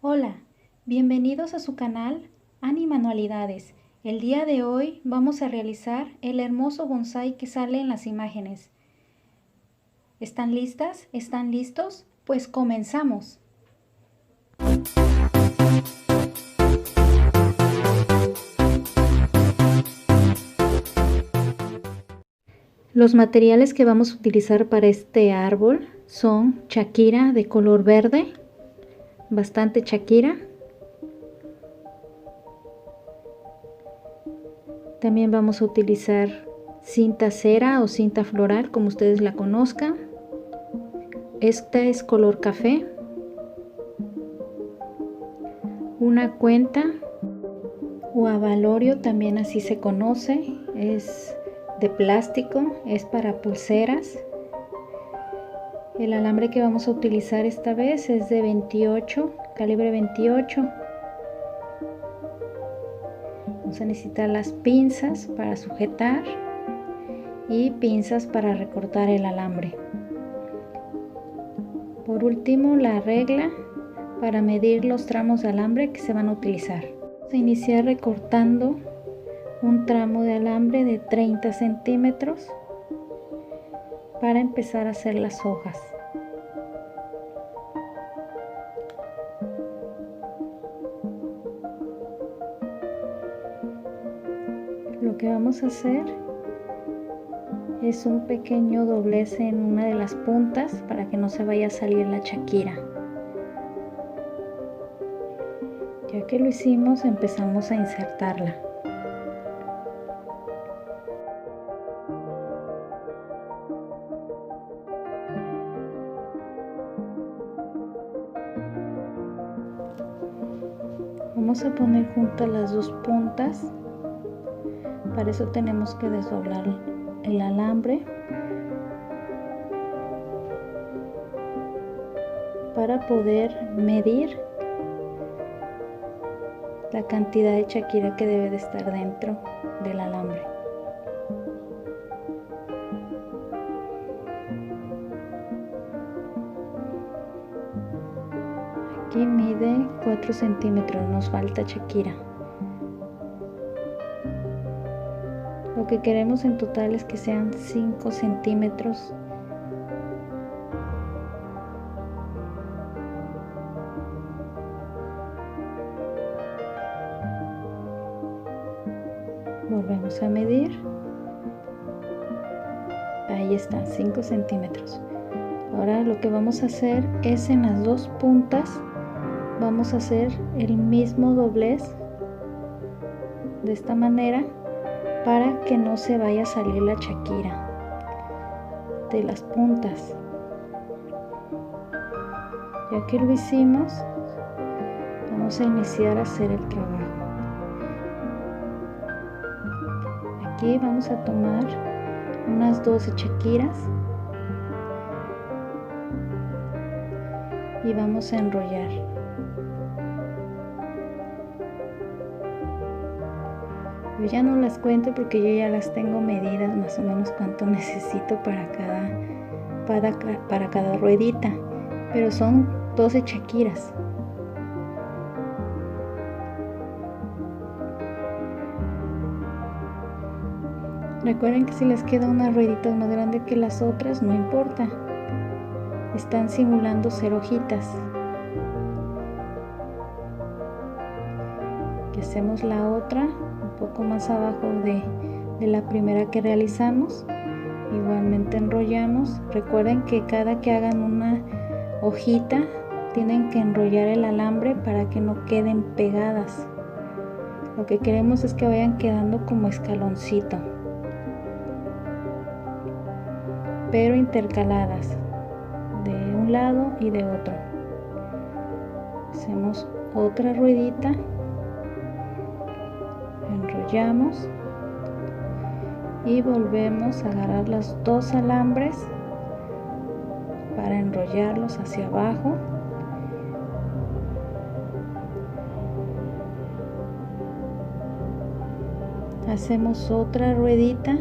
Hola, bienvenidos a su canal Ani Manualidades. El día de hoy vamos a realizar el hermoso bonsái que sale en las imágenes. ¿Están listas? ¿Están listos? Pues comenzamos. Los materiales que vamos a utilizar para este árbol son shakira de color verde, bastante shakira. También vamos a utilizar cinta cera o cinta floral, como ustedes la conozcan. Esta es color café. Una cuenta o abalorio, también así se conoce, es de plástico, es para pulseras. El alambre que vamos a utilizar esta vez es de 28, calibre 28. Vamos a necesitar las pinzas para sujetar y pinzas para recortar el alambre. Por último, la regla para medir los tramos de alambre que se van a utilizar. Vamos a iniciar recortando un tramo de alambre de 30 centímetros para empezar a hacer las hojas. Lo que vamos a hacer es un pequeño doblez en una de las puntas para que no se vaya a salir la shakira. Ya que lo hicimos, empezamos a insertarla. Vamos a poner juntas las dos puntas. Para eso tenemos que desdoblar el alambre para poder medir la cantidad de shakira que debe de estar dentro del alambre. Aquí mide 4 centímetros, nos falta shakira. Lo que queremos en total es que sean 5 centímetros. Volvemos a medir. Ahí están, 5 centímetros. Ahora lo que vamos a hacer es en las dos puntas vamos a hacer el mismo doblez de esta manera para que no se vaya a salir la shakira de las puntas. Ya que lo hicimos, vamos a iniciar a hacer el trabajo. Aquí vamos a tomar unas 12 shakiras y vamos a enrollar. Yo ya no las cuento porque yo ya las tengo medidas más o menos cuánto necesito para cada ruedita, pero son 12 shakiras. Recuerden que si les queda una ruedita más grande que las otras, no importa, están simulando ser hojitas. Y hacemos la otra un poco más abajo de la primera que realizamos. Igualmente enrollamos. Recuerden que cada que hagan una hojita tienen que enrollar el alambre para que no queden pegadas. Lo que queremos es que vayan quedando como escaloncito, pero intercaladas de un lado y de otro. Hacemos otra ruedita, enrollamos y volvemos a agarrar los dos alambres para enrollarlos hacia abajo. Hacemos otra ruedita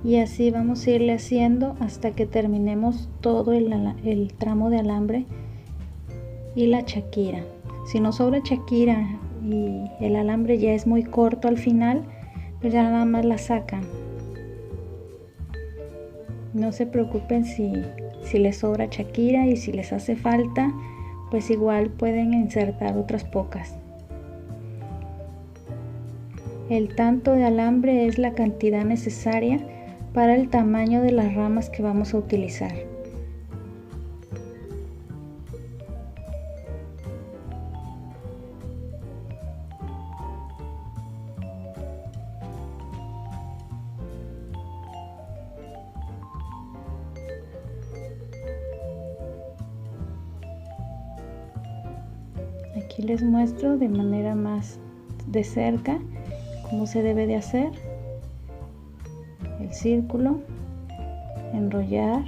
y así vamos a irle haciendo hasta que terminemos todo el tramo de alambre y la chaquira. Si nos sobra chaquira y el alambre ya es muy corto al final, pues ya nada más la sacan. No se preocupen si les sobra chaquira, y si les hace falta, pues igual pueden insertar otras pocas. El tanto de alambre es la cantidad necesaria para el tamaño de las ramas que vamos a utilizar. Aquí les muestro de manera más de cerca cómo se debe de hacer el círculo, enrollar,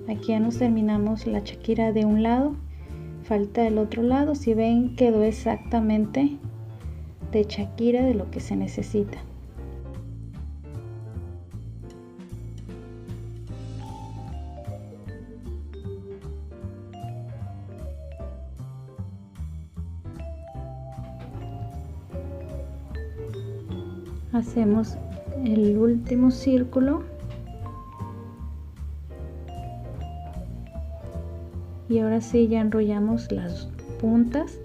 aquí ya nos terminamos la chaquira de un lado, falta el otro lado. Si ven, quedó exactamente de chaquira de lo que se necesita. Hacemos el último círculo y ahora sí ya enrollamos las puntas.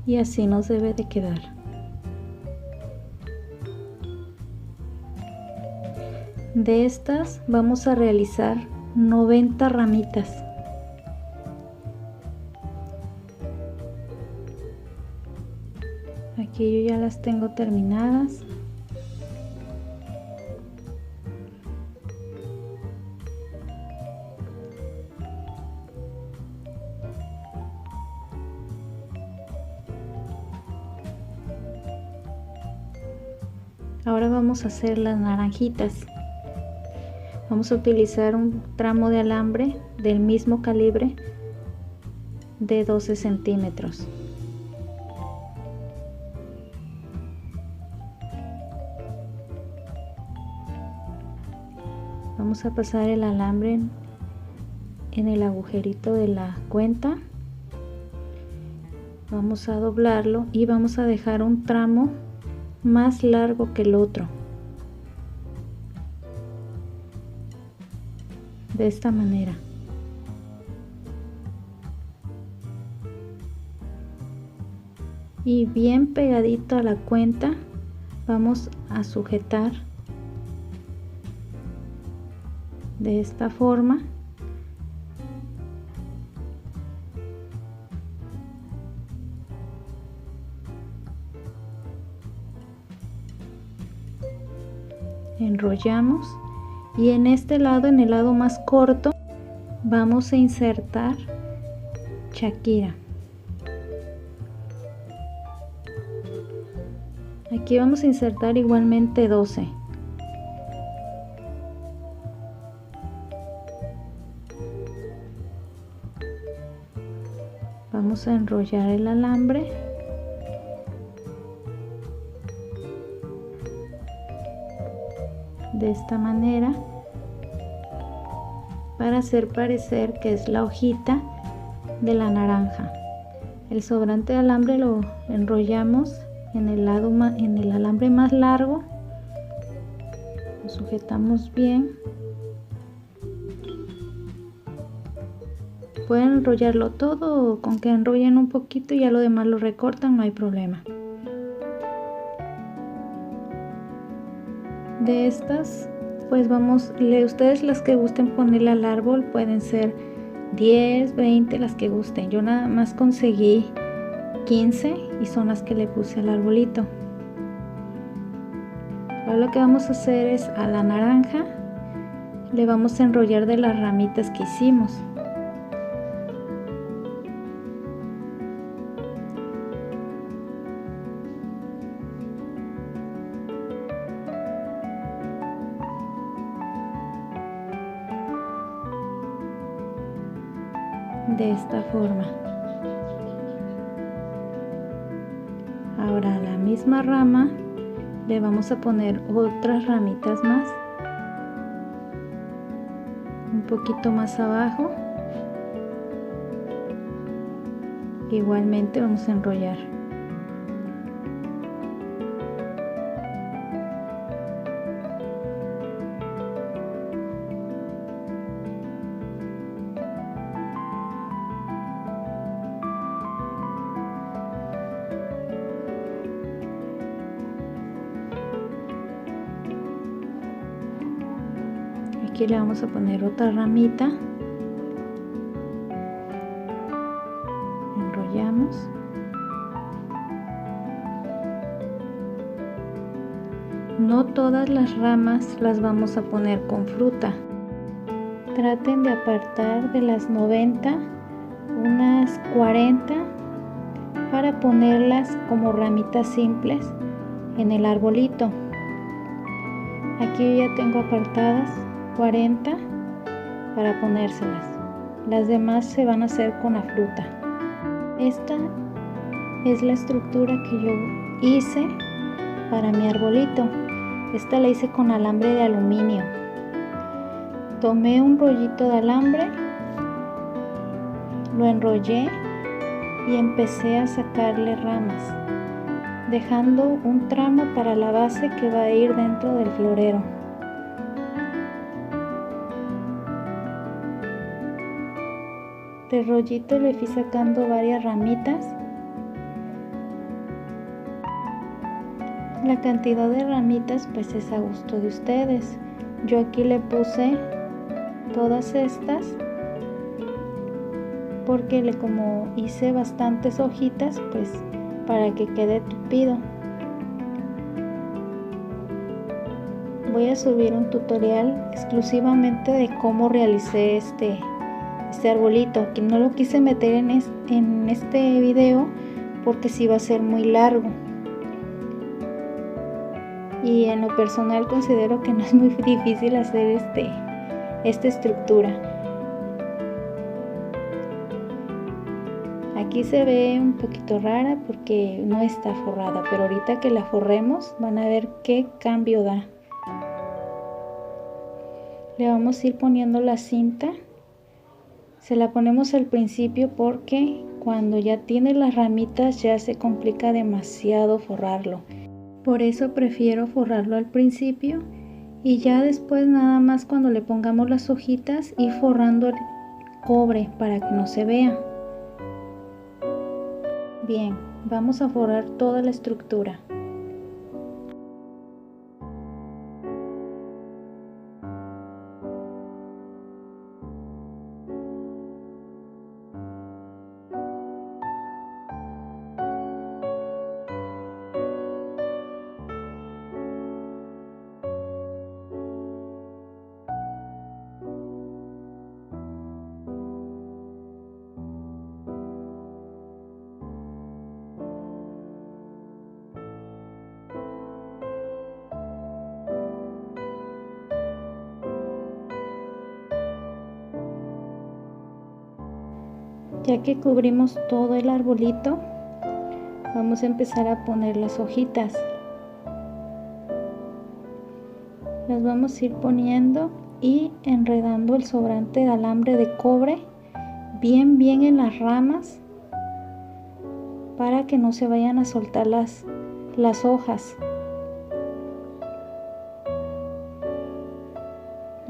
Y así nos debe de quedar. De estas vamos a realizar 90 ramitas. Aquí yo ya las tengo terminadas. Ahora vamos a hacer las naranjitas. Vamos a utilizar un tramo de alambre del mismo calibre de 12 centímetros. Vamos a pasar el alambre en el agujerito de la cuenta. Vamos a doblarlo y vamos a dejar un tramo más largo que el otro. De esta manera. Y bien pegadito a la cuenta vamos a sujetar de esta forma. Enrollamos y en este lado, en el lado más corto, vamos a insertar chaquira. Aquí vamos a insertar igualmente 12. Vamos a enrollar el alambre. De esta manera para hacer parecer que es la hojita de la naranja. El sobrante de alambre lo enrollamos en el lado en el alambre más largo, lo sujetamos bien. Pueden enrollarlo todo o con que enrollen un poquito y ya lo demás lo recortan, no hay problema. De estas pues vamos, ustedes las que gusten ponerle al árbol pueden ser 10, 20, las que gusten. Yo nada más conseguí 15 y son las que le puse al arbolito. Ahora lo que vamos a hacer es a la naranja le vamos a enrollar de las ramitas que hicimos. de esta forma. Ahora a la misma rama le vamos a poner otras ramitas más, un poquito más abajo. Igualmente vamos a enrollar. Aquí le vamos a poner otra ramita. Enrollamos. No todas las ramas las vamos a poner con fruta. Traten de apartar de las 90 unas 40 para ponerlas como ramitas simples en el arbolito. Aquí ya tengo apartadas 40 para ponérselas. Las demás se van a hacer con la fruta. Esta es la estructura que yo hice para mi arbolito. Esta la hice con alambre de aluminio. Tomé un rollito de alambre, lo enrollé y empecé a sacarle ramas, dejando un tramo para la base que va a ir dentro del florero. Del rollito le fui sacando varias ramitas. La cantidad de ramitas pues es a gusto de ustedes. Yo aquí le puse todas estas porque como hice bastantes hojitas, pues para que quede tupido. Voy a subir un tutorial exclusivamente de cómo realicé este arbolito. Aquí no lo quise meter en este video porque sí va a ser muy largo. Y en lo personal considero que no es muy difícil hacer esta estructura. Aquí se ve un poquito rara porque no está forrada, pero ahorita que la forremos van a ver qué cambio da. Le vamos a ir poniendo la cinta. Se la ponemos al principio porque cuando ya tiene las ramitas ya se complica demasiado forrarlo. Por eso prefiero forrarlo al principio y ya después nada más cuando le pongamos las hojitas ir forrando el cobre para que no se vea. Bien, vamos a forrar toda la estructura. Ya que cubrimos todo el arbolito, vamos a empezar a poner las hojitas. Las vamos a ir poniendo y enredando el sobrante de alambre de cobre bien en las ramas para que no se vayan a soltar las hojas.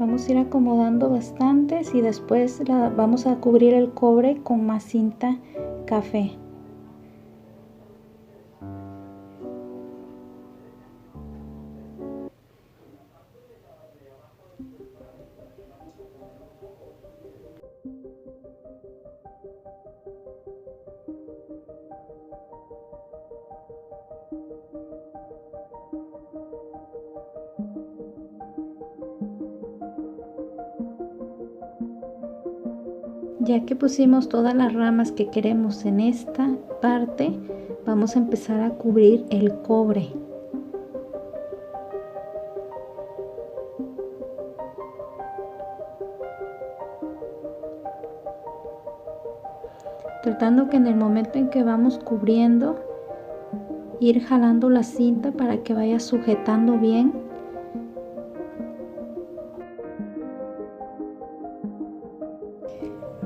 Vamos a ir acomodando bastantes y después vamos a cubrir el cobre con más cinta café. Ya que pusimos todas las ramas que queremos en esta parte, vamos a empezar a cubrir el cobre. tratando que en el momento en que vamos cubriendo, ir jalando la cinta para que vaya sujetando bien.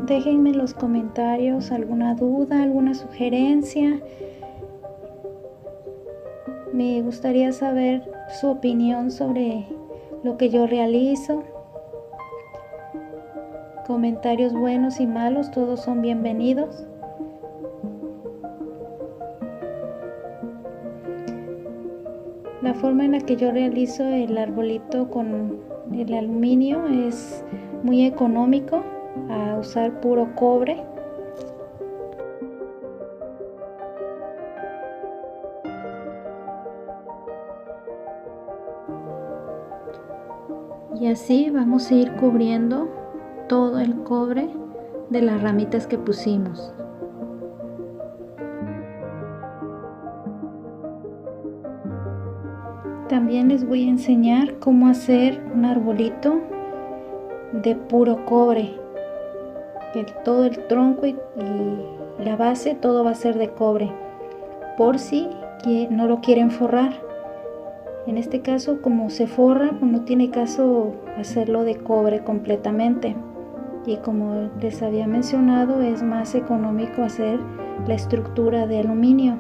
Déjenme en los comentarios alguna duda, alguna sugerencia. Me gustaría saber su opinión sobre lo que yo realizo. Comentarios buenos y malos, todos son bienvenidos. La forma en la que yo realizo el arbolito con el aluminio es muy económico, a usar puro cobre. Y así vamos a ir cubriendo todo el cobre de las ramitas que pusimos. También les voy a enseñar cómo hacer un arbolito de puro cobre. Que todo el tronco y la base, todo va a ser de cobre, por si no lo quieren forrar. En este caso, como se forra, pues no tiene caso hacerlo de cobre completamente. Y como les había mencionado, es más económico hacer la estructura de aluminio.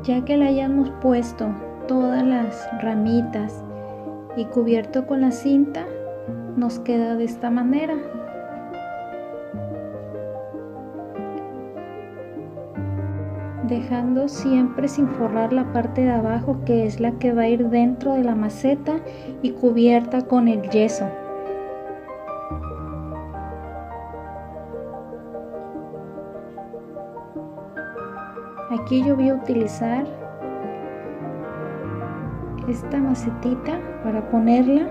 Ya que le hayamos puesto todas las ramitas y cubierto con la cinta, nos queda de esta manera. Dejando siempre sin forrar la parte de abajo, que es la que va a ir dentro de la maceta y cubierta con el yeso. Aquí yo voy a utilizar esta macetita para ponerla,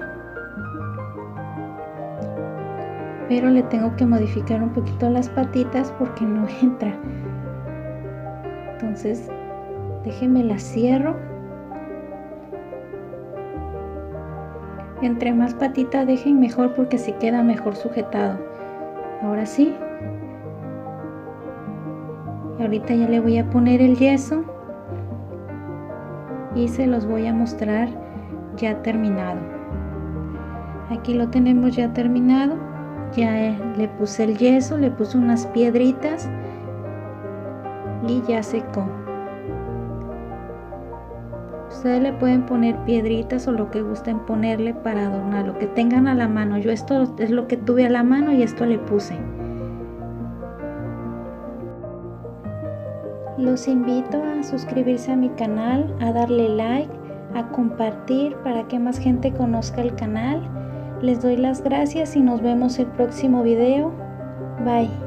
pero le tengo que modificar un poquito las patitas porque no entra. Entonces déjenme la cierro. Entre más patita dejen mejor, porque así queda mejor sujetado. Ahora sí. Y ahorita ya le voy a poner el yeso y se los voy a mostrar ya terminado. Aquí lo tenemos ya terminado. Ya le puse el yeso, le puse unas piedritas y ya secó. Ustedes le pueden poner piedritas o lo que gusten ponerle para adornar, lo que tengan a la mano. Yo esto es lo que tuve a la mano y esto le puse. Los invito a suscribirse a mi canal, a darle like, a compartir para que más gente conozca el canal. Les doy las gracias y nos vemos el próximo video. Bye.